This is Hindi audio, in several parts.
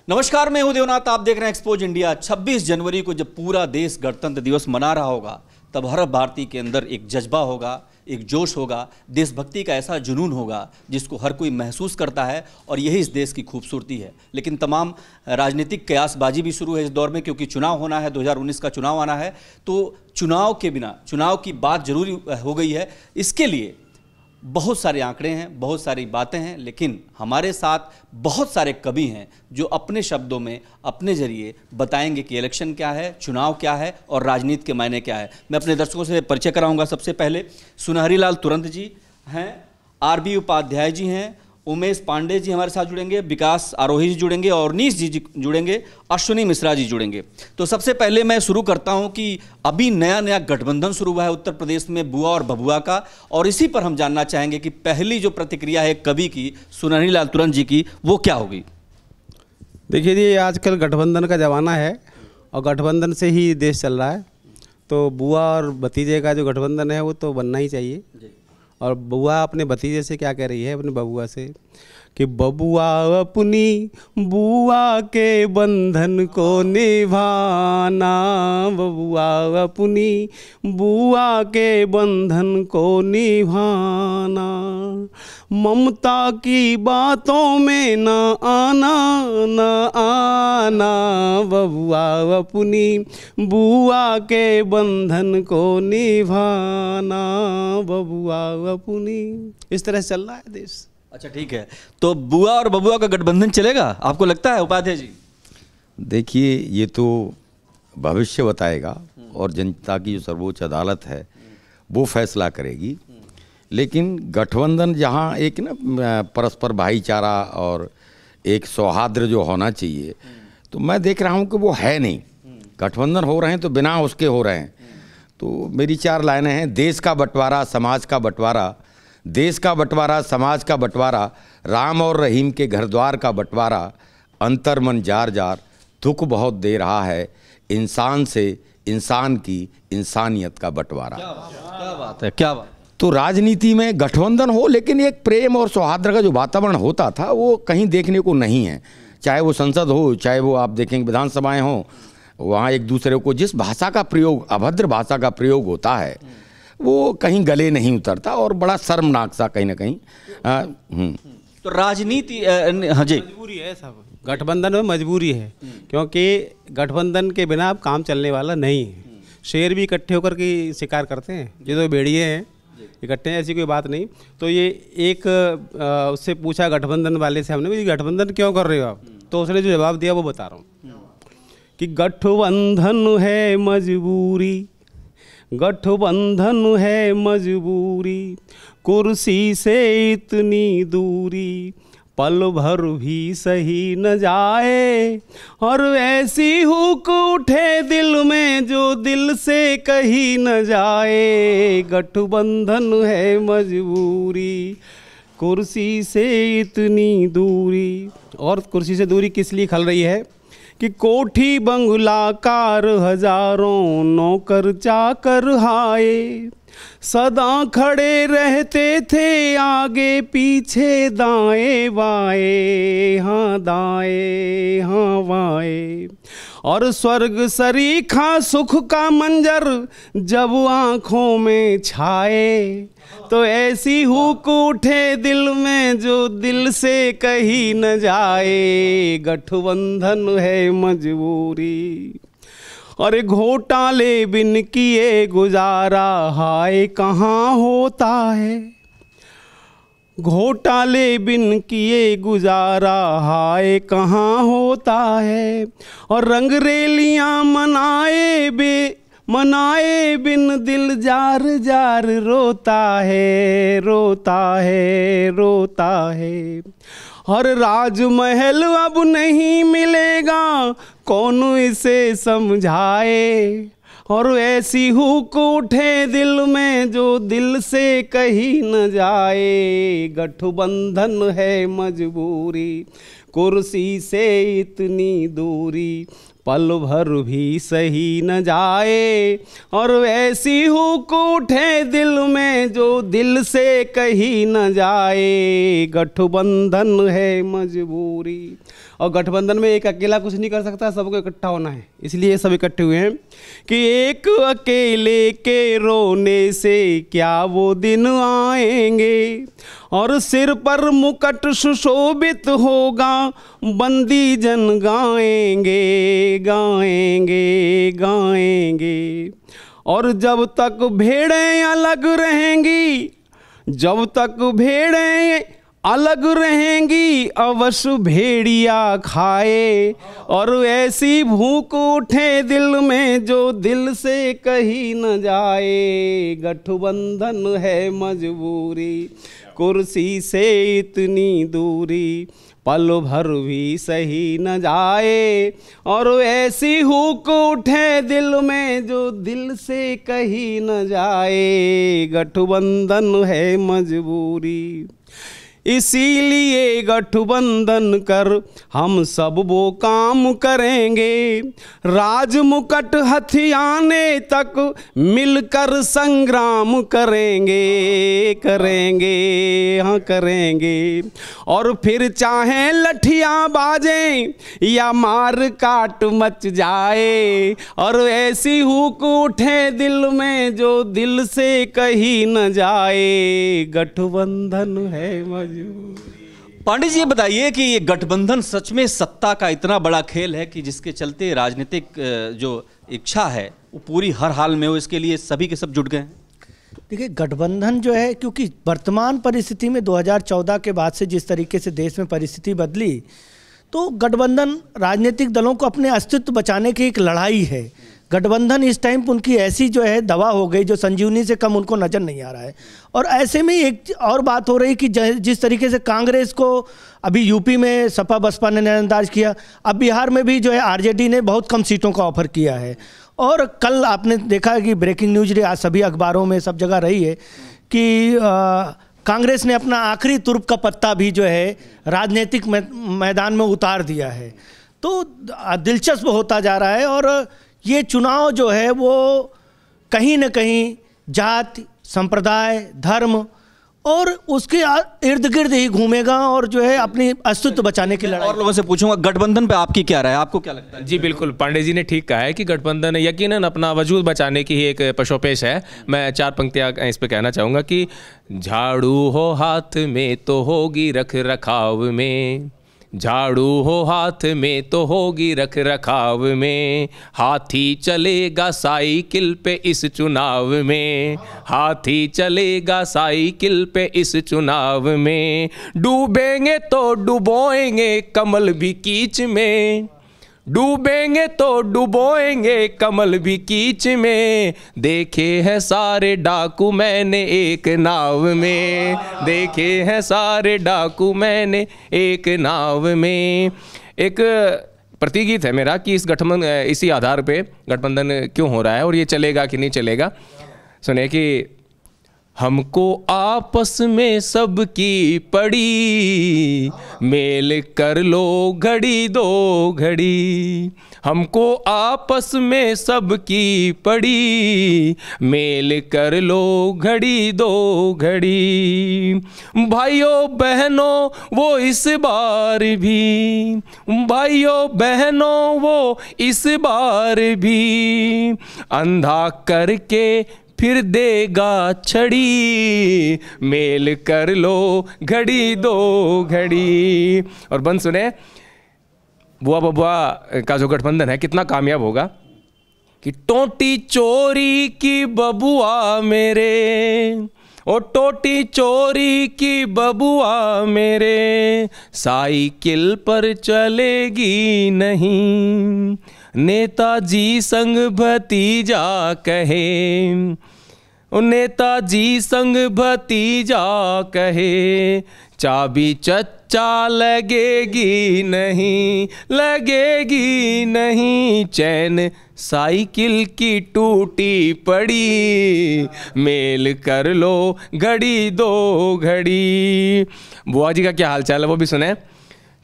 नमस्कार, मैं हूं देवनाथ। आप देख रहे हैं एक्सपोज इंडिया। 26 जनवरी को जब पूरा देश गणतंत्र दिवस मना रहा होगा, तब हर भारतीय के अंदर एक जज्बा होगा, एक जोश होगा, देशभक्ति का ऐसा जुनून होगा जिसको हर कोई महसूस करता है, और यही इस देश की खूबसूरती है। लेकिन तमाम राजनीतिक कयासबाजी भी शुरू है इस दौर में, क्योंकि चुनाव होना है, 2019 का चुनाव आना है। तो चुनाव के बिना चुनाव की बात जरूरी हो गई है। इसके लिए बहुत सारे आंकड़े हैं, बहुत सारी बातें हैं, लेकिन हमारे साथ बहुत सारे कवि हैं जो अपने शब्दों में, अपने जरिए बताएंगे कि इलेक्शन क्या है, चुनाव क्या है और राजनीति के मायने क्या है। मैं अपने दर्शकों से परिचय कराऊंगा। सबसे पहले सुनहरी लाल तुरंत जी हैं, आरबी उपाध्याय जी हैं, उमेश पांडे जी हमारे साथ जुड़ेंगे, विकास आरोही जी जुड़ेंगे, और नीश जी जुड़ेंगे, अश्विनी मिश्रा जी जुड़ेंगे। तो सबसे पहले मैं शुरू करता हूं कि अभी नया नया गठबंधन शुरू हुआ है उत्तर प्रदेश में बुआ और बबुआ का, और इसी पर हम जानना चाहेंगे कि पहली जो प्रतिक्रिया है कवि की, सुनहरी लाल तुरंत जी की, वो क्या होगी। देखिए जी, आजकल गठबंधन का ज़माना है और गठबंधन से ही देश चल रहा है। तो बुआ और भतीजे का जो गठबंधन है वो तो बनना ही चाहिए। और बुआ अपने भतीजे से क्या कह रही है, अपने बबुआ से, कि बबुआ अपनी बुआ के बंधन को निभाना, बबुआ अपनी बुआ के बंधन को निभाना, ममता की बातों में न आना न आना, बबुआ अपनी बुआ के बंधन को निभाना, बबुआ अपनी। इस तरह से चल रहा है देश। अच्छा, ठीक है। तो बुआ और बबुआ का गठबंधन चलेगा, आपको लगता है उपाध्याय जी? देखिए, ये तो भविष्य बताएगा और जनता की जो सर्वोच्च अदालत है वो फैसला करेगी। लेकिन गठबंधन जहाँ एक ना परस्पर भाईचारा और एक सौहार्द जो होना चाहिए, तो मैं देख रहा हूँ कि वो है नहीं। गठबंधन हो रहे हैं तो बिना उसके हो रहे हैं। तो मेरी 4 लाइनें हैं। देश का बंटवारा, समाज का बंटवारा, देश का बंटवारा, समाज का बंटवारा, राम और रहीम के घर द्वार का बंटवारा, अंतर मन जार जार, दुख बहुत दे रहा है, इंसान से इंसान की इंसानियत का बंटवारा। क्या बात है, क्या बात। तो राजनीति में गठबंधन हो, लेकिन एक प्रेम और सौहार्द का जो वातावरण होता था वो कहीं देखने को नहीं है। चाहे वो संसद हो, चाहे वो आप देखेंगे विधानसभाएं हों, वहाँ एक दूसरे को जिस भाषा का प्रयोग, अभद्र भाषा का प्रयोग होता है, वो कहीं गले नहीं उतरता और बड़ा शर्मनाक सा कहीं ना कहीं। तो राजनीति, हाँ जी, मजबूरी है सब, गठबंधन में मजबूरी है, क्योंकि गठबंधन के बिना अब काम चलने वाला नहीं है। शेर भी इकट्ठे होकर के शिकार करते हैं, ये तो भेड़िए हैं, इकट्ठे हैं, ऐसी कोई बात नहीं। तो ये एक उससे पूछा गठबंधन वाले से हमने, गठबंधन क्यों कर रहे हो आप? तो उसने जो जवाब दिया वो बता रहा हूँ कि गठबंधन है मजबूरी, गठबंधन है मजबूरी, कुर्सी से इतनी दूरी, पल भर भी सही न जाए, और ऐसी हुक उठे दिल में जो दिल से कही न जाए, गठबंधन है मजबूरी, कुर्सी से इतनी दूरी। और कुर्सी से दूरी किस लिए खल रही है कि कोठी बंगला कार हजारों नौकर चाकर हाय, सदा खड़े रहते थे आगे पीछे दाएं बाएं, हाँ दाएं हाँ बाएं, और स्वर्ग सरीखा सुख का मंजर जब आँखों में छाए, तो ऐसी हुक उठे दिल में जो दिल से कही न जाए, गठबंधन है मजबूरी। और घोटाले बिन किए गुजारा हाय कहाँ होता है, घोटाले बिन किए गुजारा हाय कहाँ होता है, और रंगरेलियाँ मनाए बिन दिल जार जार रोता है, रोता है, रोता है। और राजमहल अब नहीं मिलेगा, कौन इसे समझाए, और ऐसी हुक उठे दिल में जो दिल से कही न जाए, गठबंधन है मजबूरी, कुर्सी से इतनी दूरी, पल भर भी सही न जाए, और ऐसी हुक उठे दिल में जो दिल से कही न जाए। गठबंधन है मजबूरी, और गठबंधन में एक अकेला कुछ नहीं कर सकता, सबको इकट्ठा होना है, इसलिए सब इकट्ठे हुए हैं कि एक अकेले के रोने से क्या वो दिन आएंगे, और सिर पर मुकुट सुशोभित होगा, बंदी जन गाएंगे गाएंगे गाएंगे। और जब तक भेड़ें अलग रहेंगी, जब तक भेड़ें अलग रहेंगी, अवश्य भेड़िया खाए, और ऐसी भूख उठे दिल में जो दिल से कही न जाए। गठबंधन है मजबूरी, कुर्सी से इतनी दूरी, पल भर भी सही न जाए, और ऐसी हुक उठे दिल में जो दिल से कही न जाए। गठबंधन है मजबूरी, इसीलिए गठबंधन कर हम सब वो काम करेंगे, राज मुकुट हथियाने तक मिलकर संग्राम करेंगे करेंगे हाँ करेंगे। और फिर चाहे लठियाँ बाजें या मार काट मच जाए, और ऐसी हुक उठे दिल में जो दिल से कही न जाए। गठबंधन है मजबूरी। पांडे जी, ये बताइए कि ये गठबंधन सच में सत्ता का इतना बड़ा खेल है कि जिसके चलते राजनीतिक जो इच्छा है वो पूरी हर हाल में हो, इसके लिए सभी के सब जुट गए हैं? देखिए, गठबंधन जो है, क्योंकि वर्तमान परिस्थिति में 2014 के बाद से जिस तरीके से देश में परिस्थिति बदली, तो गठबंधन राजनीतिक दलों को अपने अस्तित्व बचाने की एक लड़ाई है। गठबंधन इस टाइम पर उनकी ऐसी जो है दवा हो गई जो संजीवनी से कम उनको नज़र नहीं आ रहा है। और ऐसे में एक और बात हो रही कि जिस तरीके से कांग्रेस को अभी यूपी में सपा बसपा ने नजरअंदाज किया, अब बिहार में भी जो है आरजेडी ने बहुत कम सीटों का ऑफर किया है। और कल आपने देखा कि ब्रेकिंग न्यूज आज सभी अखबारों में सब जगह रही है कि कांग्रेस ने अपना आखिरी तुर्प का पत्ता भी जो है राजनीतिक मैदान में उतार दिया है। तो दिलचस्प होता जा रहा है, और ये चुनाव जो है वो कहीं न कहीं जाति, संप्रदाय, धर्म और उसके इर्द गिर्द ही घूमेगा, और जो है अपनी अस्तित्व बचाने की लड़ाई। और लोगों से पूछूंगा, गठबंधन पे आपकी क्या राय है, आपको क्या लगता है? जी बिल्कुल, पांडे जी ने ठीक कहा है कि गठबंधन यकीनन अपना वजूद बचाने की ही एक पशोपेश है। मैं 4 पंक्तियां इस पे कहना चाहूँगा कि झाड़ू हो हाथ में तो होगी रख रखाव में, झाड़ू हो हाथ में तो होगी रख रखाव में, हाथी चलेगा साइकिल पे इस चुनाव में, हाथी चलेगा साइकिल पे इस चुनाव में, डूबेंगे तो डुबोएंगे कमल भी कीच में, डूबेंगे तो डुबोएंगे कमल भी कीच में, देखे हैं सारे डाकू मैंने एक नाव में, देखे हैं सारे डाकू मैंने एक नाव में। एक प्रतिगीत है मेरा कि इस गठबंधन, इसी आधार पे गठबंधन क्यों हो रहा है और ये चलेगा कि नहीं चलेगा। सुने कि हमको आपस में सबकी पड़ी, मेल कर लो घड़ी दो घड़ी, हमको आपस में सबकी पड़ी, मेल कर लो घड़ी दो घड़ी। भाइयों बहनों वो इस बार भी, भाइयों बहनों वो इस बार भी, अंधा करके फिर देगा छड़ी, मेल कर लो घड़ी दो घड़ी। और बंद सुने, बुआ बबुआ का जो गठबंधन है कितना कामयाब होगा कि टोटी चोरी की बबुआ मेरे, ओ टोटी चोरी की बबुआ मेरे, साइकिल पर चलेगी नहीं, नेताजी संग भतीजा कहे, ओ नेताजी संग भतीजा कहे, चाबी चच्चा लगेगी नहीं, लगेगी नहीं, चैन साइकिल की टूटी पड़ी, मेल कर लो घड़ी दो घड़ी। बुआ जी का क्या हाल चाल है वो भी सुने।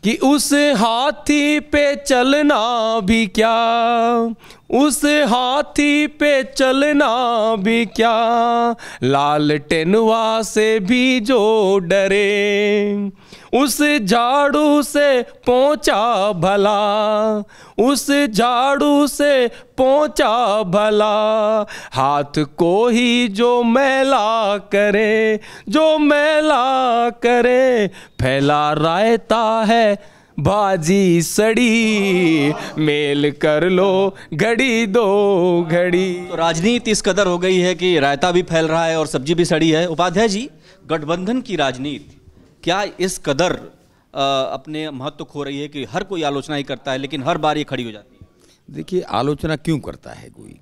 कि उस हाथी पे चलना भी क्या, उस हाथी पे चलना भी क्या, लालटेनवा से भी जो डरे, उस झाड़ू से पहुंचा भला, उस झाड़ू से पहुंचा भला, हाथ को ही जो मैला करे, जो मैला करे, फैला रायता है भाजी सड़ी, मेल कर लो घड़ी दो घड़ी। तो राजनीति इस कदर हो गई है कि रायता भी फैल रहा है और सब्जी भी सड़ी है। उपाध्याय जी, गठबंधन की राजनीति क्या इस कदर अपने महत्व खो रही है कि हर कोई आलोचना ही करता है लेकिन हर बार ये खड़ी हो जाती है? देखिए, आलोचना क्यों करता है कोई?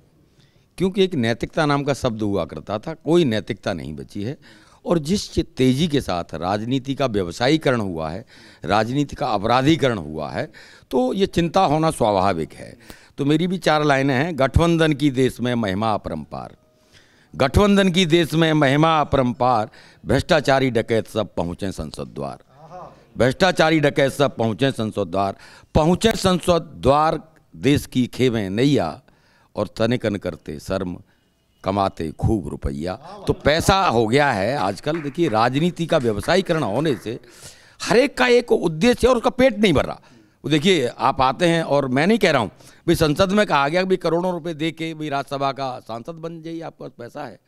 क्योंकि एक नैतिकता नाम का शब्द हुआ करता था, कोई नैतिकता नहीं बची है। और जिस तेजी के साथ राजनीति का व्यवसायीकरण हुआ है, राजनीति का अपराधीकरण हुआ है, तो ये चिंता होना स्वाभाविक है। तो मेरी भी 4 लाइनें हैं। गठबंधन की देश में महिमा अपरंपार, गठबंधन की देश में महिमा अपरंपार, भ्रष्टाचारी डकैत सब पहुँचे संसद द्वार, भ्रष्टाचारी डकैत सब पहुँचे संसद द्वार, पहुँचे संसद द्वार, देश की खेवें नैया, और तनिकन करते शर्म, कमाते खूब रुपया। तो पैसा हो गया है आजकल। देखिए, राजनीति का व्यवसायीकरण होने से हर एक का एक उद्देश्य है और उसका पेट नहीं भर रहा। वो देखिए, आप आते हैं, और मैं नहीं कह रहा हूँ भाई, संसद में कहा गया भाई करोड़ों रुपए दे के भाई राज्यसभा का सांसद बन जाइए, आपके पास पैसा है।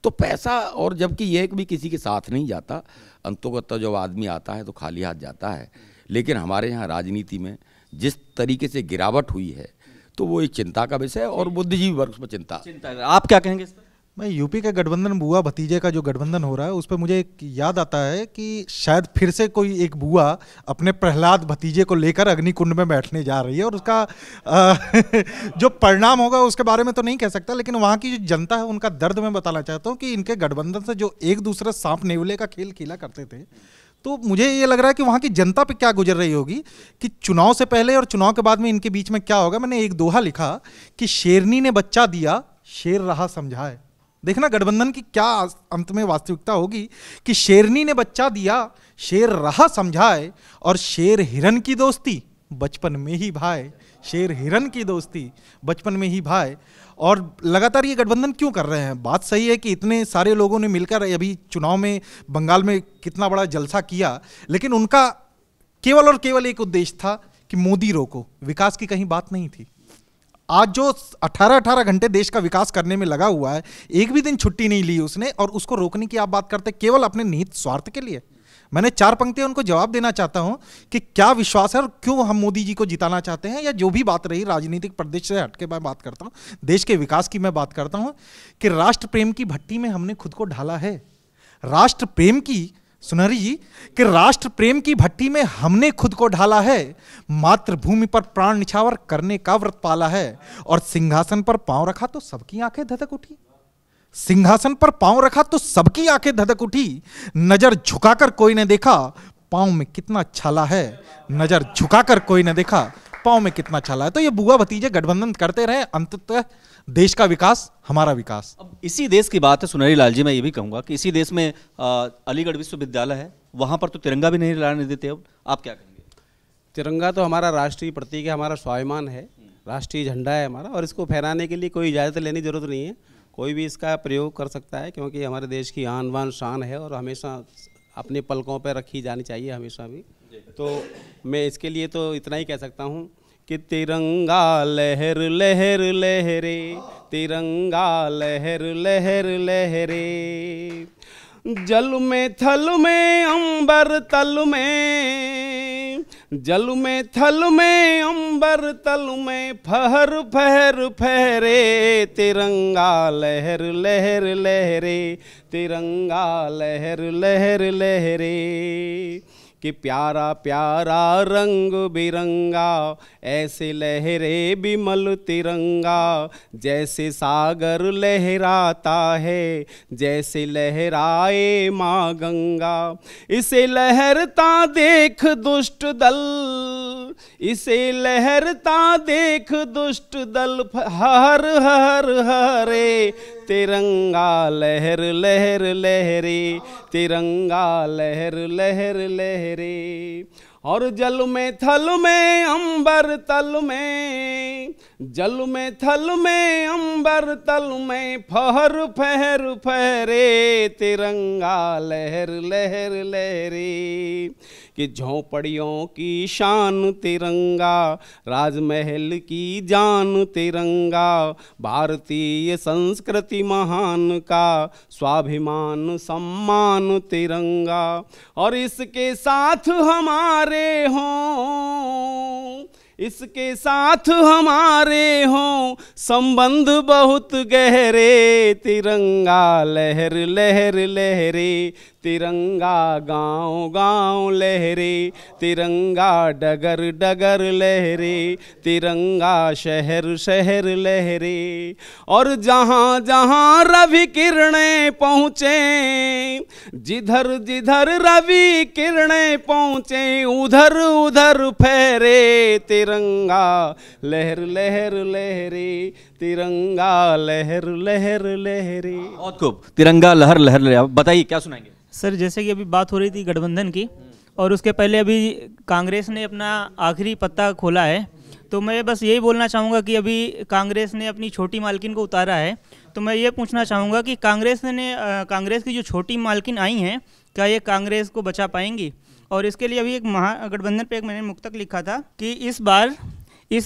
तो पैसा, और जबकि यह भी किसी के साथ नहीं जाता, अंतोगत जब आदमी आता है तो खाली हाथ जाता है। लेकिन हमारे यहाँ राजनीति में जिस तरीके से गिरावट हुई है, तो वो एक चिंता का विषय है, और बुद्धिजीवी वर्ग में चिंता है। आप क्या कहेंगे इस पर? मैं यूपी का गठबंधन, बुआ भतीजे का जो गठबंधन हो रहा है, उस पर मुझे एक याद आता है कि शायद फिर से कोई एक बुआ अपने प्रहलाद भतीजे को लेकर अग्निकुंड में बैठने जा रही है, और उसका जो परिणाम होगा उसके बारे में तो नहीं कह सकता, लेकिन वहाँ की जो जनता है उनका दर्द मैं बताना चाहता हूँ कि इनके गठबंधन से जो एक दूसरे सांप नेवले का खेल खेला करते थे, तो मुझे ये लग रहा है कि वहाँ की जनता पे क्या गुजर रही होगी कि चुनाव से पहले और चुनाव के बाद में इनके बीच में क्या होगा। मैंने एक दोहा लिखा कि शेरनी ने बच्चा दिया, शेर रहा समझाए। देखना गठबंधन की क्या अंत में वास्तविकता होगी कि शेरनी ने बच्चा दिया, शेर रहा समझाए, और शेर हिरन की दोस्ती बचपन में ही भाई, शेर हिरन की दोस्ती बचपन में ही भाई। और लगातार ये गठबंधन क्यों कर रहे हैं? बात सही है कि इतने सारे लोगों ने मिलकर अभी चुनाव में बंगाल में कितना बड़ा जलसा किया, लेकिन उनका केवल और केवल एक उद्देश्य था कि मोदी रोको, विकास की कहीं बात नहीं थी। आज जो 18-18 घंटे देश का विकास करने में लगा हुआ है, एक भी दिन छुट्टी नहीं ली उसने, और उसको रोकने की आप बात करते केवल अपने निहित स्वार्थ के लिए। मैंने 4 पंक्तियां उनको जवाब देना चाहता हूं कि क्या विश्वास है और क्यों हम मोदी जी को जिताना चाहते हैं, या जो भी बात रही राजनीतिक परिदृश्य से हटके मैं बात करता हूं, देश के विकास की मैं बात करता हूं कि राष्ट्र प्रेम की भट्टी में हमने खुद को ढाला है। राष्ट्र प्रेम की, सुनहरी जी, कि राष्ट्र प्रेम की भट्टी में हमने खुद को ढाला है, मातृभूमि पर प्राण निछावर करने का व्रत पाला है, और सिंहासन पर पांव रखा तो सबकी आंखें धधक उठी, सिंहासन पर पांव रखा तो सबकी आंखें धधक उठी, नजर झुकाकर कोई ने देखा पांव में कितना छाला है, नजर झुकाकर कोई ने देखा पांव में कितना छाला है। तो ये बुआ भतीजे गठबंधन करते रहे, अंततः देश का विकास हमारा विकास। अब इसी देश की बात है सुनहरी लाल जी, मैं ये भी कहूँगा कि इसी देश में अलीगढ़ विश्वविद्यालय है, वहाँ पर तो तिरंगा भी नहीं लहराने देते। अब आप क्या कहेंगे? तिरंगा तो हमारा राष्ट्रीय प्रतीक है, हमारा स्वाभिमान है, राष्ट्रीय झंडा है हमारा, और इसको फहराने के लिए कोई इजाज़त लेने की जरूरत नहीं है, कोई भी इसका प्रयोग कर सकता है, क्योंकि हमारे देश की आन बान शान है और हमेशा अपने पलकों पर रखी जानी चाहिए हमेशा भी। तो मैं इसके लिए तो इतना ही कह सकता हूँ कि तिरंगा लहर लहर लहरे, तिरंगा लहर लहर लहरे, जल में थल में अंबर तल में, जल में थल में अंबर तल में फहर फहर फहरे, तिरंगा लहर लहर लहरे, तिरंगा लहर लहर लहरे, कि प्यारा प्यारा रंग बिरंगा ऐसे लहरे बिमल तिरंगा, जैसे सागर लहराता है जैसे लहराए माँ गंगा, इसे लहरता देख दुष्ट दल, इसे लहरता देख दुष्ट दल, हर हर हरे, तिरंगा लहर लहर लहरे, तिरंगा लहर लहर लहरे। और जल में थल में अंबर तल में, जल में थल में अंबर तल में फहर फहर फहरे तिरंगा लहर लहर लहरे। कि झोंपड़ियों की शान तिरंगा, राजमहल की जान तिरंगा, भारतीय संस्कृति महान का स्वाभिमान सम्मान तिरंगा। और इसके साथ हमारे हों, इसके साथ हमारे हों संबंध बहुत गहरे, तिरंगा लहर लहर लहरे, तिरंगा गांव गांव लहरे, तिरंगा डगर डगर लहरे, तिरंगा शहर शहर लहरे। और जहाँ जहाँ रवि किरणें पहुँचे, जिधर जिधर रवि किरणें पहुँचे, उधर उधर फहरे तिरंगा लहर लहर लहरे, तिरंगा लहर लहर लहरे। बहुत खूब, तिरंगा लहर लहर लहरे। बताइए क्या सुनाएंगे? सर जैसे कि अभी बात हो रही थी गठबंधन की, और उसके पहले अभी कांग्रेस ने अपना आखिरी पत्ता खोला है, तो मैं बस यही बोलना चाहूँगा कि अभी कांग्रेस ने अपनी छोटी मालकिन को उतारा है। तो मैं ये पूछना चाहूँगा कि कांग्रेस की जो छोटी मालकिन आई हैं, क्या ये कांग्रेस को बचा पाएंगी? और इसके लिए अभी एक महागठबंधन पे एक मैंने मुक्तक लिखा था कि इस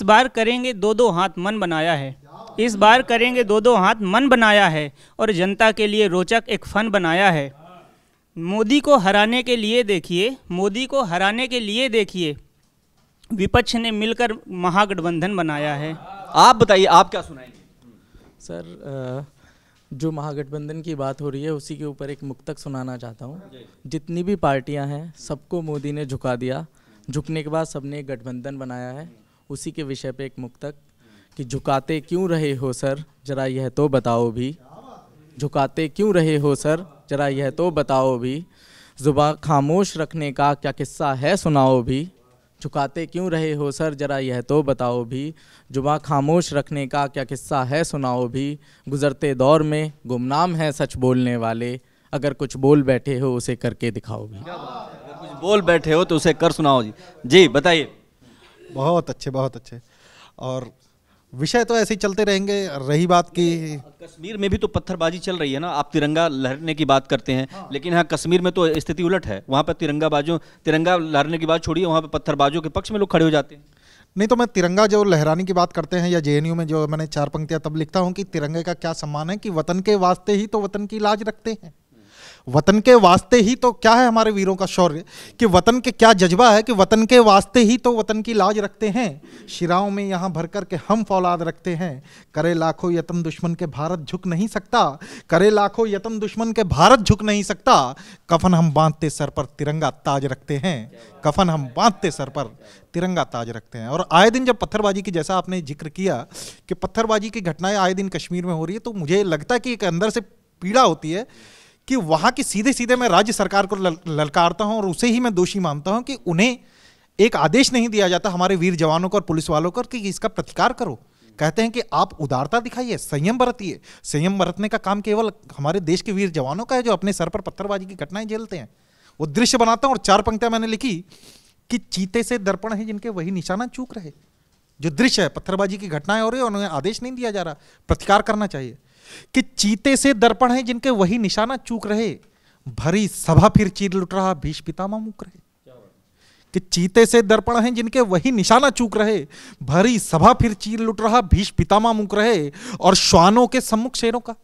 बार करेंगे दो दो हाथ मन बनाया है, इस बार करेंगे दो दो हाथ मन बनाया है, और जनता के लिए रोचक एक फन बनाया है। मोदी को हराने के लिए देखिए, मोदी को हराने के लिए देखिए, विपक्ष ने मिलकर महागठबंधन बनाया है। आप बताइए, आप क्या सुनाएंगे? सर जो महागठबंधन की बात हो रही है उसी के ऊपर एक मुक्तक सुनाना चाहता हूँ। जितनी भी पार्टियां हैं सबको मोदी ने झुका दिया, झुकने के बाद सबने एक गठबंधन बनाया है। उसी के विषय पे एक मुक्तक कि झुकाते क्यों रहे हो सर जरा यह तो बताओ भी, झुकाते क्यों रहे हो सर जरा यह तो बताओ भी, जुबान खामोश रखने का क्या किस्सा है सुनाओ भी, झुकाते क्यों रहे हो सर जरा यह तो बताओ भी, जुबान खामोश रखने का क्या किस्सा है सुनाओ भी, गुजरते दौर में गुमनाम है सच बोलने वाले, अगर कुछ बोल बैठे हो उसे करके दिखाओ भी। अगर कुछ बोल बैठे हो तो उसे कर सुनाओ जी। जी बताइए। बहुत अच्छे, बहुत अच्छे। और विषय तो ऐसे ही चलते रहेंगे। रही बात की कश्मीर में भी तो पत्थरबाजी चल रही है ना, आप तिरंगा लहरने की बात करते हैं, लेकिन हाँ कश्मीर में तो स्थिति उलट है। वहाँ पर तिरंगा लहरने की बात छोड़िए, वहाँ पर पत्थरबाजों के पक्ष में लोग खड़े हो जाते हैं। नहीं तो मैं तिरंगा जो लहराने की बात करते हैं, या जेएनयू में जो मैंने 4 पंक्तियां तब लिखता हूं कि तिरंगे का क्या सम्मान है कि वतन के वास्ते ही तो वतन की लाज रखते हैं, वतन के वास्ते ही तो क्या है हमारे वीरों का शौर्य, कि वतन के क्या जज्बा है कि वतन के वास्ते ही तो वतन की लाज रखते हैं, शिराओं में यहाँ भर कर के हम फौलाद रखते हैं, करे लाखों यतन दुश्मन के भारत झुक नहीं सकता, करे लाखों यतन दुश्मन के भारत झुक नहीं सकता, कफन हम बांधते सर पर तिरंगा ताज रखते हैं, कफन हम बांधते सर पर तिरंगा ताज रखते हैं। और आए दिन जब पत्थरबाजी की, जैसा आपने जिक्र किया कि पत्थरबाजी की घटनाएं आए दिन कश्मीर में हो रही है, तो मुझे लगता है कि एक अंदर से पीड़ा होती है कि वहाँ की सीधे सीधे मैं राज्य सरकार को ललकारता हूँ और उसे ही मैं दोषी मानता हूँ कि उन्हें एक आदेश नहीं दिया जाता हमारे वीर जवानों को और पुलिस वालों को कि इसका प्रतिकार करो। कहते हैं कि आप उदारता दिखाइए, संयम बरतिए। संयम बरतने का काम केवल हमारे देश के वीर जवानों का है जो अपने सर पर पत्थरबाजी की घटनाएं झेलते हैं। वो दृश्य बनाता हूँ और 4 पंक्तियां मैंने लिखी कि चीते से दर्पण है जिनके वही निशाना चूक रहे। जो दृश्य है, पत्थरबाजी की घटनाएं हो रही है, उन्हें आदेश नहीं दिया जा रहा, प्रतिकार करना चाहिए। कि चीते से दर्पण है जिनके वही निशाना चूक रहे, भरी सभा फिर चीर लुट रहा भीष्म पितामह मुक रहे। कि चीते से दर्पण है जिनके वही निशाना चूक रहे, भरी सभा फिर चीर लुट रहा भीष्म पितामह मुक रहे। और श्वानों के सम्मुख शेरों का,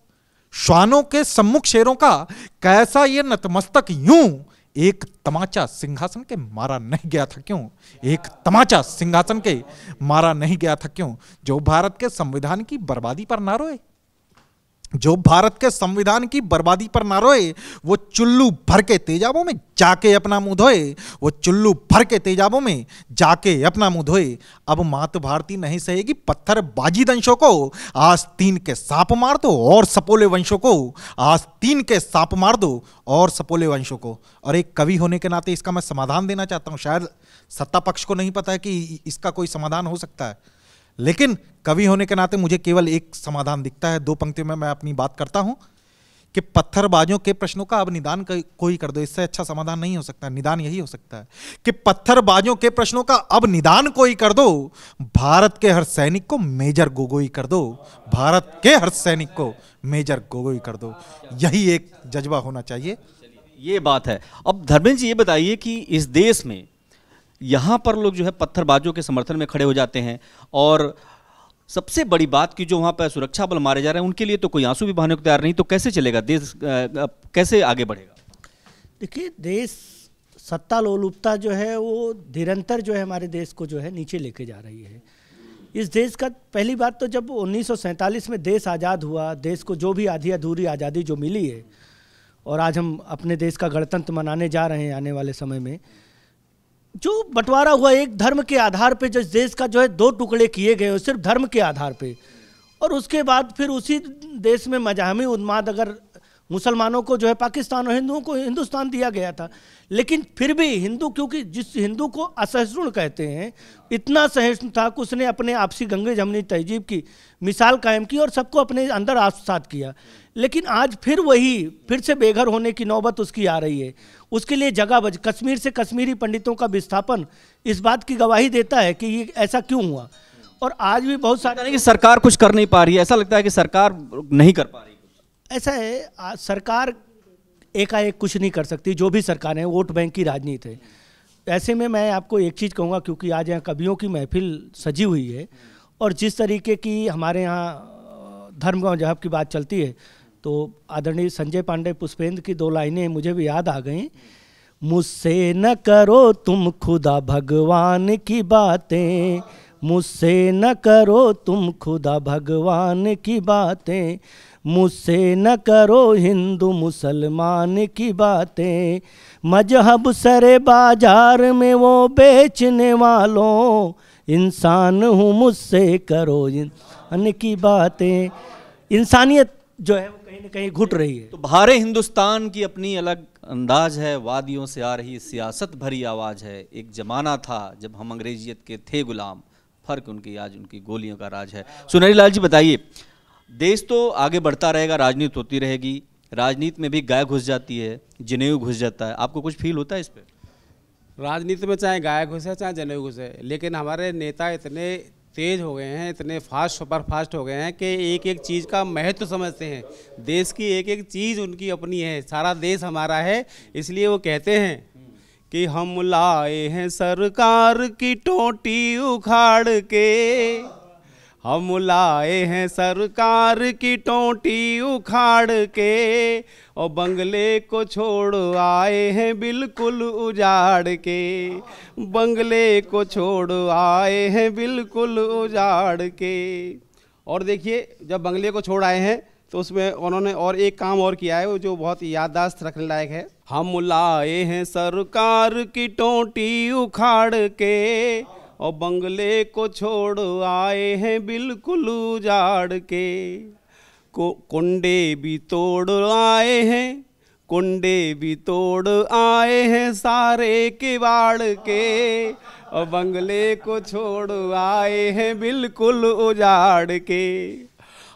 श्वानों के सम्मुख शेरों का कैसा ये नतमस्तक यूं, एक तमाचा सिंहासन के मारा नहीं गया था क्यों, एक तमाचा सिंहासन के मारा नहीं गया था क्यों। जो भारत के संविधान की बर्बादी पर ना रोए, जो भारत के संविधान की बर्बादी पर ना रोए, वो चुल्लू भर के तेजाबों में जाके अपना मुंह धोए, वो चुल्लू भर के तेजाबों में जाके अपना मुंह धोए। अब मात भारती नहीं सहेगी पत्थरबाजी दंशों को, आस्तीन के सांप मार दो और सपोले वंशों को, आस्तीन के सांप मार दो और सपोले वंशों को। और एक कवि होने के नाते इसका मैं समाधान देना चाहता हूं। शायद सत्ता पक्ष को नहीं पता है कि इसका कोई समाधान हो सकता है, लेकिन कवि होने के नाते मुझे केवल एक समाधान दिखता है। 2 पंक्तियों में मैं अपनी बात करता हूं कि पत्थरबाजों के प्रश्नों का अब निदान कोई कर दो। इससे अच्छा समाधान नहीं हो सकता, निदान यही हो सकता है कि पत्थरबाजों के प्रश्नों का अब निदान कोई कर दो, भारत के हर सैनिक को मेजर गोगोई कर दो, भारत के हर सैनिक को मेजर गोगोई कर दो। यही एक जज्बा होना चाहिए। ये बात है। अब धर्मेंद्र जी ये बताइए कि इस देश में यहाँ पर लोग जो है पत्थरबाजों के समर्थन में खड़े हो जाते हैं, और सबसे बड़ी बात कि जो वहाँ पर सुरक्षा बल मारे जा रहे हैं उनके लिए तो कोई आंसू भी बहाने को तैयार नहीं, तो कैसे चलेगा देश, कैसे आगे बढ़ेगा? देखिए, देश सत्ता लोलुपता जो है वो निरंतर जो है हमारे देश को जो है नीचे लेके जा रही है। इस देश का पहली बात तो जब 1947 में देश आज़ाद हुआ, देश को जो भी आधी अधूरी आज़ादी जो मिली है, और आज हम अपने देश का गणतंत्र मनाने जा रहे हैं आने वाले समय में, जो बंटवारा हुआ एक धर्म के आधार पे, जो देश का जो है 2 टुकड़े किए गए सिर्फ धर्म के आधार पे, और उसके बाद फिर उसी देश में मजहबी उन्माद, अगर मुसलमानों को जो है पाकिस्तान और हिंदुओं को हिंदुस्तान दिया गया था, लेकिन फिर भी हिंदू, क्योंकि जिस हिंदू को असहिष्णु कहते हैं, इतना सहिष्णु था कि उसने अपने आपसी गंगे जमनी तहजीब की मिसाल कायम की और सबको अपने अंदर आत्मसात किया। लेकिन आज फिर से बेघर होने की नौबत उसकी आ रही है। उसके लिए जगह कश्मीर से कश्मीरी पंडितों का विस्थापन इस बात की गवाही देता है कि ये ऐसा क्यों हुआ। और आज भी बहुत सारे, कि सरकार कुछ कर नहीं पा रही है, ऐसा लगता है कि सरकार नहीं कर पा रही। ऐसा है, आज सरकार एकाएक कुछ नहीं कर सकती। जो भी सरकार है, वोट बैंक की राजनीति है। ऐसे में मैं आपको एक चीज़ कहूँगा, क्योंकि आज यहाँ कवियों की महफिल सजी हुई है और जिस तरीके की हमारे यहाँ धर्म और मजहब की बात चलती है, तो आदरणीय संजय पांडे पुष्पेंद्र की 2 लाइनें मुझे भी याद आ गई। मुझसे न करो तुम खुदा भगवान की बातें, मुझसे न करो तुम खुदा भगवान की बातें, मुझसे न करो हिंदू मुसलमान की बातें, मजहब सरे बाजार में वो बेचने वालों, इंसान हूँ मुझसे करो इंसान की बातें। इंसानियत जो है वो कहीं ना कहीं घुट रही है। तो भारे हिंदुस्तान की अपनी अलग अंदाज है, वादियों से आ रही सियासत भरी आवाज़ है। एक ज़माना था जब हम अंग्रेजियत के थे गुलाम, फर्क उनकी आज उनकी गोलियों का राज है। सुनहरी लाल जी बताइए, देश तो आगे बढ़ता रहेगा, राजनीति होती रहेगी, राजनीति में भी गाय घुस जाती है, जनेऊ घुस जाता है, आपको कुछ फील होता है इस पर? राजनीति में चाहे गाय घुसे चाहे जनेऊ घुसे, लेकिन हमारे नेता इतने तेज हो गए हैं, इतने सुपर फास्ट हो गए हैं कि एक एक चीज़ का महत्व समझते हैं। देश की एक एक चीज़ उनकी अपनी है, सारा देश हमारा है। इसलिए वो कहते हैं कि हम लाए हैं सरकार की टोटी उखाड़ के, हम लाए हैं सरकार की टोटी उखाड़ के, और बंगले को छोड़ आए हैं बिल्कुल उजाड़ के, बंगले को छोड़ आए हैं बिल्कुल उजाड़ के। और देखिए, जब बंगले को छोड़ आए हैं तो उसमें उन्होंने और एक काम और किया है जो बहुत याददाश्त रखने लायक है। हम लाए हैं सरकार की टोटी उखाड़ के, और बंगले को छोड़ आए हैं बिल्कुल उजाड़ के, कुंडे भी तोड़ आए हैं, कुंडे भी तोड़ आए हैं सारे किवाड़ के, और बंगले को छोड़ आए हैं बिल्कुल उजाड़ के,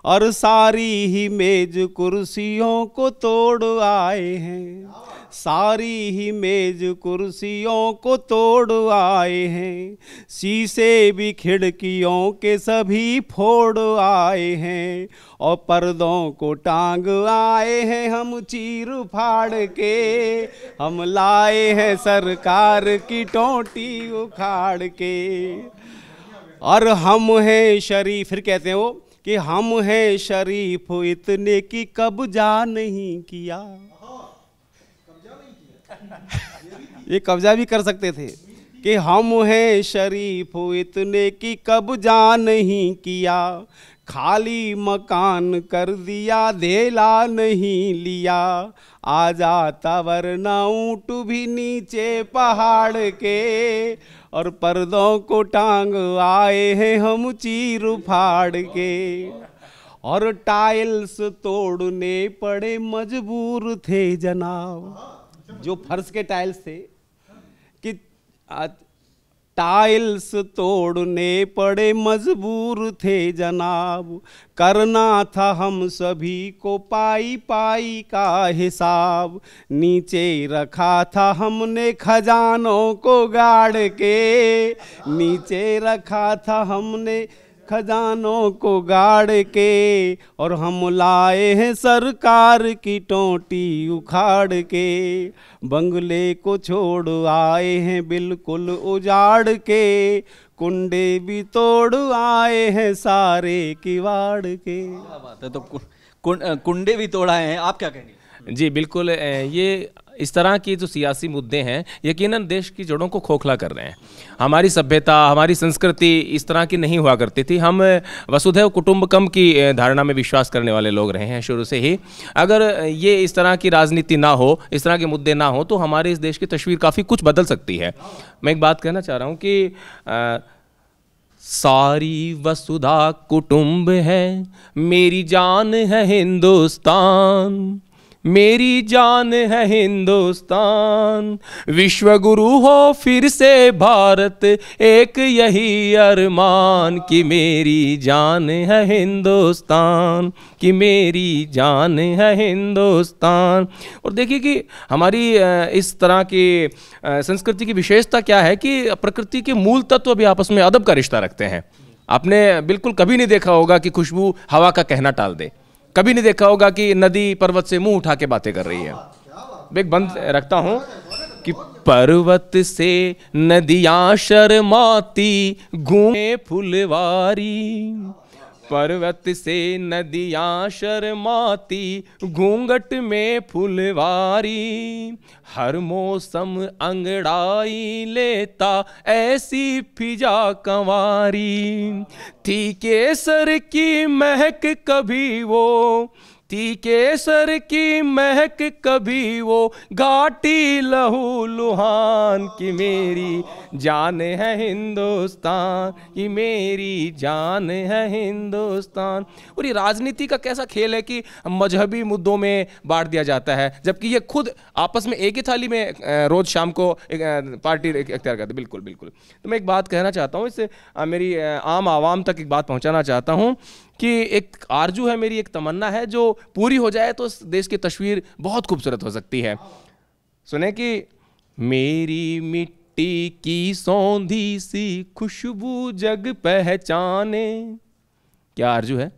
और सारी ही मेज कुर्सियों को तोड़ आए हैं, सारी ही मेज कुर्सियों को तोड़ आए हैं, शीशे भी खिड़कियों के सभी फोड़ आए हैं, और पर्दों को टांग आए हैं हम चीर फाड़ के, हम लाए हैं सरकार की टोटी उखाड़ के, और हम हैं शरीफ। फिर कहते हैं वो कि हम हैं शरीफ इतने की कब्जा नहीं किया। ये कब्जा भी कर सकते थे कि हम हैं शरीफ इतने की कब्जा नहीं किया, खाली मकान कर दिया धेला नहीं लिया, आ जाता वरना ऊँट भी नीचे पहाड़ के, और पर्दों को टांग आए हैं हम चीर फाड़ के, और टाइल्स तोड़ने पड़े मजबूर थे जनाब, जो फर्श के टाइल्स थे कि टाइल्स तोड़ने पड़े मजबूर थे जनाब, करना था हम सभी को पाई पाई का हिसाब, नीचे रखा था हमने खजानों को गाड़ के, नीचे रखा था हमने खजानों को गाड़ के, और हम लाए हैं सरकार की टोटी उखाड़ के, बंगले को छोड़ आए हैं बिल्कुल उजाड़ के, कुंडे भी तोड़ आए हैं सारे किवाड़ के। क्या बात है, तो कुंडे भी तोड़ आए हैं, आप क्या कहेंगे? जी बिल्कुल, ये इस तरह के जो सियासी मुद्दे हैं यकीनन देश की जड़ों को खोखला कर रहे हैं। हमारी सभ्यता, हमारी संस्कृति इस तरह की नहीं हुआ करती थी। हम वसुधैव कुटुंबकम की धारणा में विश्वास करने वाले लोग रहे हैं शुरू से ही। अगर ये इस तरह की राजनीति ना हो, इस तरह के मुद्दे ना हो, तो हमारे इस देश की तस्वीर काफ़ी कुछ बदल सकती है। मैं एक बात कहना चाह रहा हूँ कि सारी वसुधा कुटुंब है, मेरी जान है हिंदुस्तान, मेरी जान है हिंदुस्तान, विश्व गुरु हो फिर से भारत, एक यही अरमान, कि मेरी जान है हिंदुस्तान, कि मेरी जान है हिंदुस्तान। और देखिए कि हमारी इस तरह की संस्कृति की विशेषता क्या है कि प्रकृति के मूल तत्व भी आपस में अदब का रिश्ता रखते हैं। आपने बिल्कुल कभी नहीं देखा होगा कि खुशबू हवा का कहना टाल दे, कभी नहीं देखा होगा कि नदी पर्वत से मुंह उठा के बातें कर रही है। एक बंद रखता हूं कि पर्वत से नदियां शर्माती घूमे फुलवारी, पर्वत से नदियां शर्माती घूंघट में फुलवारी, हर मौसम अंगड़ाई लेता ऐसी फिजा कंवारी, थी केसर की महक कभी वो, थी केसर की महक कभी वो, घाटी लहू लुहान, की मेरी जान है हिंदुस्तान, की मेरी जान है हिंदुस्तान। और ये राजनीति का कैसा खेल है कि मजहबी मुद्दों में बांट दिया जाता है, जबकि ये खुद आपस में एक ही थाली में रोज शाम को पार्टी इख्तियार करते। बिल्कुल बिल्कुल। तो मैं एक बात कहना चाहता हूँ, इससे मेरी आम आवाम तक एक बात पहुँचाना चाहता हूँ कि एक आरजू है मेरी, एक तमन्ना है, जो पूरी हो जाए तो देश की तस्वीर बहुत खूबसूरत हो सकती है। सुने कि मेरी मिट्टी की सौंधी सी खुशबू जग पहचाने, क्या आरजू है?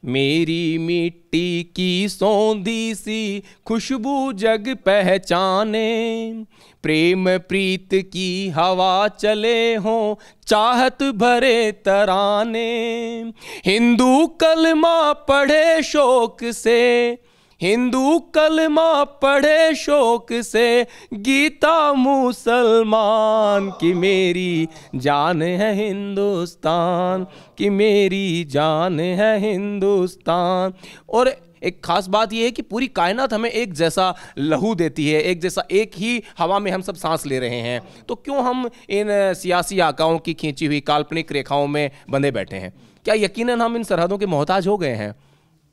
मेरी मिट्टी की सौंधी सी खुशबू जग पहचाने, प्रेम प्रीत की हवा चले हों चाहत भरे तराने, हिंदू कलमा पढ़े शौक से, हिंदू कलमा पढ़े शौक से, गीता मुसलमान, की मेरी जान है हिंदुस्तान, की मेरी जान है हिंदुस्तान। और एक खास बात यह है कि पूरी कायनात हमें एक जैसा लहू देती है, एक जैसा, एक ही हवा में हम सब सांस ले रहे हैं। तो क्यों हम इन सियासी आकाओं की खींची हुई काल्पनिक रेखाओं में बंधे बैठे हैं? क्या यकीनन हम इन सरहदों के मोहताज हो गए हैं?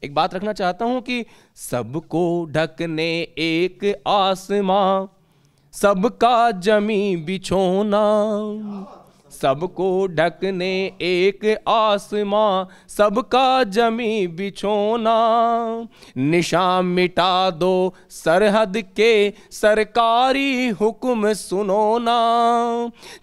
एक बात रखना चाहता हूं कि सबको ढकने एक आसमां, सबका जमी बिछोना, सबको ढकने एक आसमां, सबका जमी बिछोना, निशान मिटा दो सरहद के सरकारी हुक्म सुनो ना,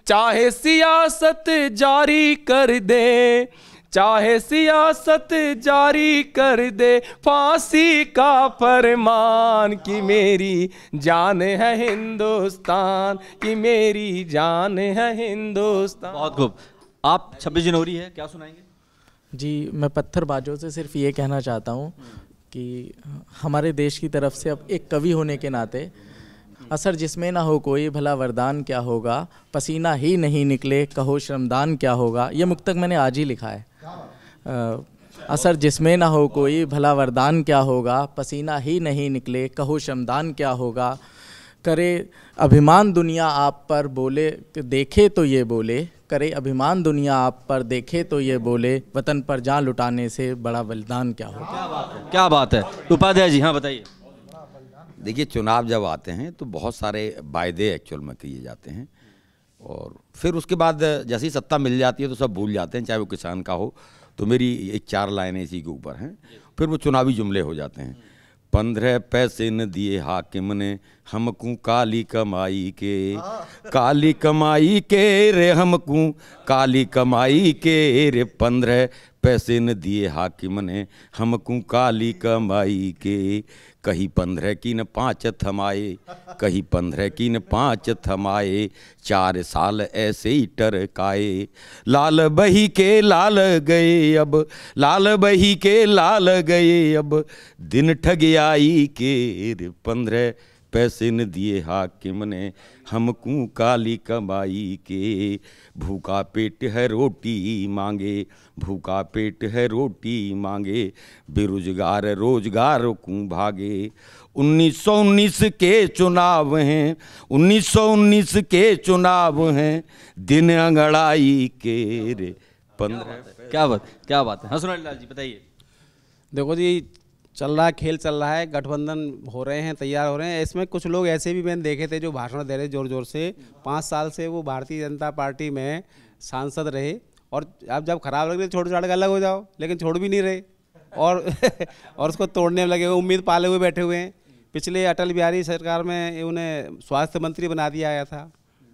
चाहे सियासत जारी कर दे, चाहे सियासत जारी कर दे फांसी का फरमान, की मेरी जान है हिंदुस्तान, की मेरी जान है हिंदुस्तान। बहुत खूब। आप 26 जनवरी है, क्या सुनाएंगे? जी, मैं पत्थरबाजों से सिर्फ ये कहना चाहता हूँ कि हमारे देश की तरफ से अब एक कवि होने के नाते, असर जिसमें ना हो कोई भला वरदान क्या होगा, पसीना ही नहीं निकले कहो श्रमदान क्या होगा, ये मुक्तक मैंने आज ही लिखा है। असर जिसमें ना हो कोई भला वरदान क्या होगा, पसीना ही नहीं निकले कहो श्रमदान क्या होगा, करे अभिमान दुनिया आप पर बोले देखे तो ये बोले, करे अभिमान दुनिया आप पर देखे तो ये बोले, वतन पर जान लुटाने से बड़ा बलिदान क्या होगा। क्या बात है उपाध्याय जी, हाँ बताइए। देखिए, चुनाव जब आते हैं तो बहुत सारे वायदे एक्चुअल में किए जाते हैं, और फिर उसके बाद जैसे ही सत्ता मिल जाती है तो सब भूल जाते हैं, चाहे वो किसान का हो। तो मेरी एक 4 लाइनें इसी के ऊपर हैं, फिर वो चुनावी जुमले हो जाते हैं। 15 पैसे न दिए हाकिम ने हमको काली कमाई के, काली कमाई के रे हमको काली कमाई के रे। 15 पैसे न दिए हाकिम ने हमको काली कमाई के। कहीं 15 की न 5 थमाए, कहीं 15 की न 5 थमाए। 4 साल ऐसे ही टरकाए। लाल बही के लाल गए अब, लाल बही के लाल गए अब, दिन ठगियाई के रे। 15 पैसे न दिए हाकिम ने हमको काली कमाई के। भूखा पेट है रोटी मांगे, भूखा पेट है रोटी मांगे, बेरोजगार रोजगार को भागे। 1919 के चुनाव हैं, 1919 के चुनाव हैं, दिन अंगड़ाई के रे। 15 क्या बात है। हाँ सुनील लाल जी बताइए। देखो जी, चल रहा है, खेल चल रहा है, गठबंधन हो रहे हैं, तैयार हो रहे हैं। इसमें कुछ लोग ऐसे भी मैंने देखे थे जो भाषण दे रहे जोर जोर से। 5 साल से वो भारतीय जनता पार्टी में सांसद रहे, और अब जब खराब लग रही छोड़ छाड़ के अलग हो जाओ, लेकिन छोड़ भी नहीं रहे और और उसको तोड़ने में लगे हुए, उम्मीद पाले हुए बैठे हुए हैं। पिछले अटल बिहारी सरकार में उन्हें स्वास्थ्य मंत्री बना दिया गया था,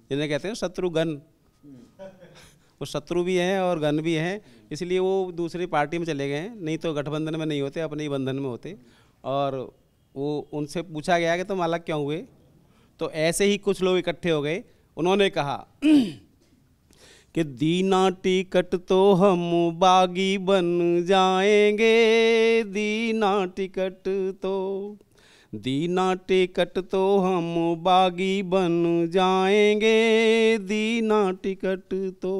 जिन्हें कहते हैं शत्रुघ्न। वो शत्रु भी हैं और गन भी हैं, इसलिए वो दूसरी पार्टी में चले गए हैं। नहीं तो गठबंधन में नहीं होते, अपने ही बंधन में होते। और वो उनसे पूछा गया कि तुम अलग क्यों हुए, तो ऐसे ही कुछ लोग इकट्ठे हो गए। उन्होंने कहा कि दीना टिकट तो हम बागी बन जाएंगे, दीना टिकट तो, दीना टिकट तो हम बागी बन जाएंगे, दीना टिकट तो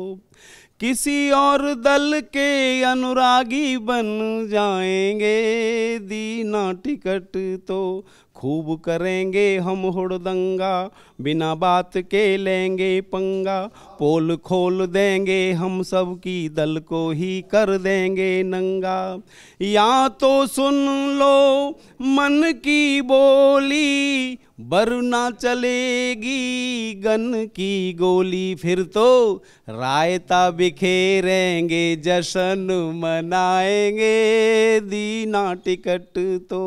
किसी और दल के अनुरागी बन जाएंगे, दीना टिकट तो खूब करेंगे हम हुड़दंगा, बिना बात के लेंगे पंगा, पोल खोल देंगे हम सब की, दल को ही कर देंगे नंगा। या तो सुन लो मन की बोली, वरना चलेगी गन की गोली, फिर तो रायता बिखेरेंगे, जश्न मनाएंगे, दीना टिकट तो,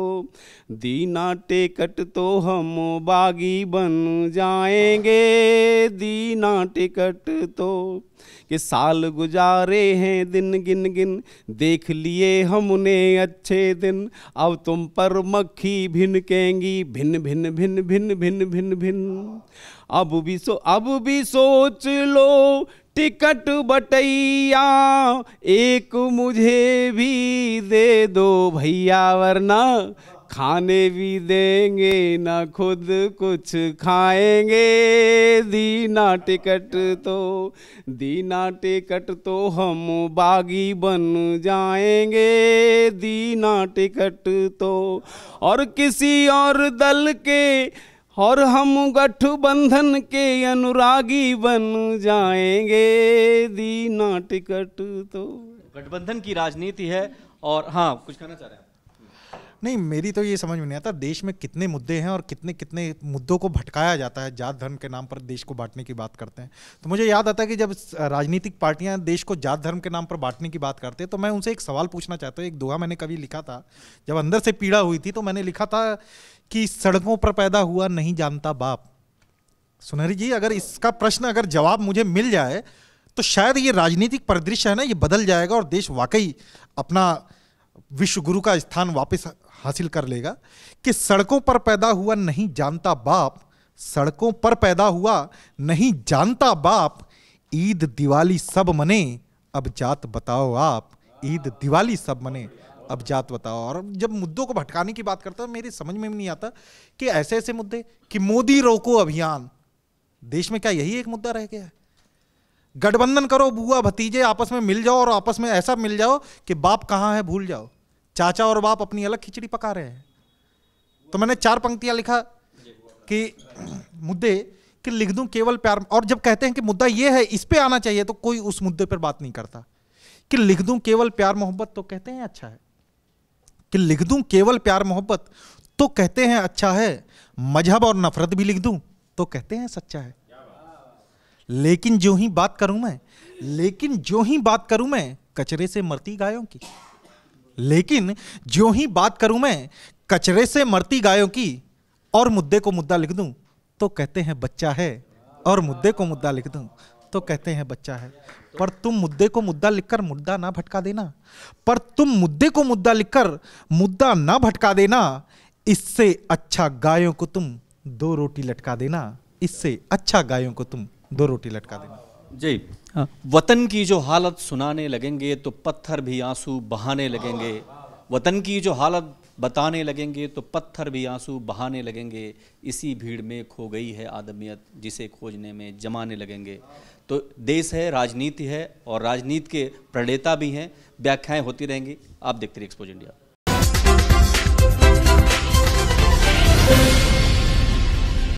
दीना टिकट तो हम बागी बन जाएंगे, दीना टिकट तो। कि साल गुजारे हैं दिन गिन गिन, देख लिए हमने अच्छे दिन, अब तुम पर मक्खी भिनकेंगी, भिन भिन भिन भिन भिन भिन भिन। अब भी सोच लो टिकट बटैया, एक मुझे भी दे दो भैया, वरना खाने भी देंगे ना खुद कुछ खाएंगे, दीना टिकट तो, दीना टिकट तो हम बागी बन जाएंगे, दीना टिकट तो। और किसी और दल के और हम गठबंधन के अनुरागी बन जाएंगे, दीना टिकट तो। गठबंधन की राजनीति है। और हाँ, कुछ कहना चाह रहे हैं? नहीं, मेरी तो ये समझ में नहीं आता देश में कितने मुद्दे हैं और कितने कितने मुद्दों को भटकाया जाता है, जात धर्म के नाम पर देश को बांटने की बात करते हैं। तो मुझे याद आता है कि जब राजनीतिक पार्टियां देश को जात धर्म के नाम पर बांटने की बात करते हैं, तो मैं उनसे एक सवाल पूछना चाहता हूँ। एक दोहा मैंने कभी लिखा था, जब अंदर से पीड़ा हुई थी, तो मैंने लिखा था कि सड़कों पर पैदा हुआ नहीं जानता बाप। सुनहरी जी, अगर इसका प्रश्न अगर जवाब मुझे मिल जाए तो शायद ये राजनीतिक परिदृश्य है ना, ये बदल जाएगा और देश वाकई अपना विश्व गुरु का स्थान वापस हासिल कर लेगा। कि सड़कों पर पैदा हुआ नहीं जानता बाप, सड़कों पर पैदा हुआ नहीं जानता बाप, ईद दिवाली सब मने अब जात बताओ आप, ईद दिवाली सब मने अब जात बताओ। और जब मुद्दों को भटकाने की बात करता हूं, मेरी समझ में भी नहीं आता कि ऐसे ऐसे मुद्दे कि मोदी रोको अभियान, देश में क्या यही एक मुद्दा रह गया है? गठबंधन करो, बुआ भतीजे आपस में मिल जाओ और आपस में ऐसा मिल जाओ कि बाप कहां है भूल जाओ, चाचा और बाप अपनी अलग खिचड़ी पका रहे हैं। तो मैंने 4 पंक्तियां लिखा कि मुद्दे कि लिख दूं केवल प्यार, और जब कहते हैं कि मुद्दा ये है इस पे आना चाहिए, तो कोई उस मुद्दे पर बात नहीं करता। कि लिख दूं केवल प्यार मोहब्बत, तो कहते हैं अच्छा है। कि लिख दूं केवल प्यार मोहब्बत, तो कहते हैं अच्छा है। मजहब और नफरत भी लिख दूं, तो कहते हैं सच्चा है। लेकिन जो ही बात करूं मैं कचरे से मरती गायों की, लेकिन जो ही बात करूं मैं कचरे से मरती गायों की, और मुद्दे को मुद्दा लिख दूं तो कहते हैं बच्चा है, और मुद्दे को मुद्दा लिख दूं तो कहते हैं बच्चा है। पर तुम मुद्दे को मुद्दा लिखकर मुद्दा ना भटका देना, इससे अच्छा गायों को तुम 2 रोटी लटका देना, जी। वतन की जो हालत सुनाने लगेंगे तो पत्थर भी आंसू बहाने लगेंगे, वतन की जो हालत बताने लगेंगे तो पत्थर भी आंसू बहाने लगेंगे, इसी भीड़ में खो गई है आदमियत जिसे खोजने में जमाने लगेंगे। तो देश है, राजनीति है, और राजनीति के प्रणेता भी हैं। व्याख्याएं होती रहेंगी, आप देखते रहिए एक्सपोज इंडिया।